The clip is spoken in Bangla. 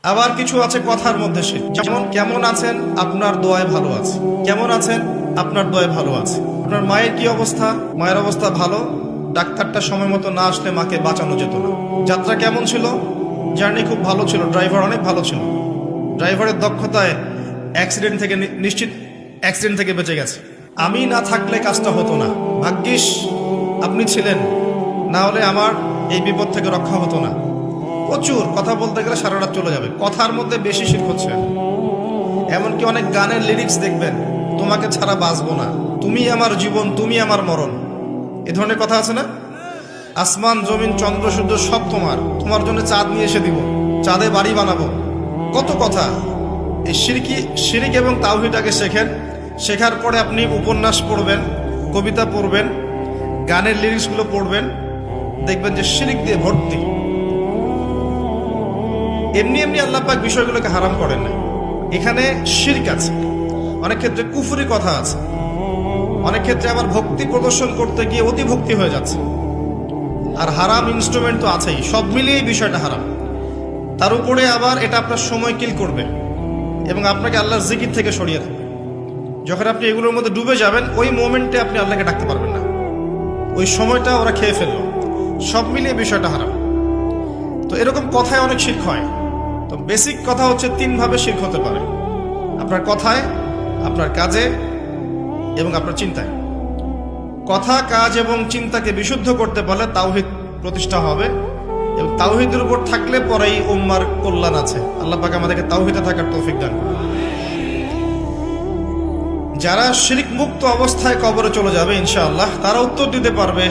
আবার কিছু আছে কথার মধ্যে শিরক, যেমন কেমন আছেন, আপনার দোয়ায় ভালো আছে। কেমন আছেন, আপনার দোয়ায় ভালো আছে। আপনার মায়ের কি অবস্থা, মায়ের অবস্থা ভালো, ডাক্তারটা সময় মতো না আসলে মাকে বাঁচানো যেত না। যাত্রা কেমন ছিল, জার্নি খুব ভালো ছিল, ড্রাইভার অনেক ভালো ছিল, ড্রাইভারের দক্ষতায় অ্যাক্সিডেন্ট থেকে নিশ্চিত অ্যাক্সিডেন্ট থেকে বেঁচে গেছে। আমি না থাকলে কাজটা হতো না, ভাগ্যিস আপনি ছিলেন, না হলে আমার এই বিপদ থেকে রক্ষা হতো না। প্রচুর কথা বলতে গেলে সারা রাত চলে যাবে, কথার মধ্যে বেশি শিরক হচ্ছে। এমনকি অনেক গানের লিরিক্স দেখবেন, তোমাকে ছাড়া বাঁচবো না, তুমি আমার জীবন, তুমি আমার মরণ, এ ধরনের কথা আছে না? আসমান জমিন চন্দ্র সূর্য সব তোমার, তোমার জন্য চাঁদ নিয়ে এসে দিব, চাঁদে বাড়ি বানাবো, কত কথা। এই শিরিক এবং তাওহীদটাকে শেখেন। শেখার পরে আপনি উপন্যাস পড়বেন, কবিতা পড়বেন, গানের লিরিক্সগুলো পড়বেন, দেখবেন যে শিরিক দিয়ে ভর্তি। এমনি এমনি আল্লাহ পাক বিষয়গুলোকে হারাম করেন না, এখানে শিরক আছে, অনেক ক্ষেত্রে কুফরি কথা আছে, অনেক ক্ষেত্রে আবার ভক্তি প্রদর্শন করতে গিয়ে অতি ভক্তি হয়ে যাচ্ছে। আর হারাম ইনস্ট্রুমেন্ট তো আছেই, সব মিলিয়ে এই বিষয়টা হারাম। তার উপরে আবার এটা আপনার সময় কিল করবে এবং আপনাকে আল্লাহর জিকির থেকে সরিয়ে দেবে। যখন আপনি এগুলোর মধ্যে ডুবে যাবেন, ওই মোমেন্টে আপনি আল্লাহকে ডাকতে পারবেন না, ওই সময়টা ওরা খেয়ে ফেললো। সব মিলিয়ে বিষয়টা হারাম। তো এরকম কথায় অনেক শিরক হয়। তো বেসিক কথা হচ্ছে, তিনভাবে শিরক হতে পারে: আপনার কথায়, আপনার কাজে এবং আপনার চিন্তায়। কথা, কাজ এবং চিন্তাকে বিশুদ্ধ করতে পারলে তাওহীদ প্রতিষ্ঠা হবে, এবং তাওহীদের উপর থাকলে পরেই উম্মার কল্যাণ আছে। আল্লাহ পাক আমাদেরকে তাওহীদে থাকার তৌফিক দান করুন। যারা শিরক মুক্ত অবস্থায় কবরে চলে যাবে ইনশাআল্লাহ, তারা উত্তর দিতে পারবে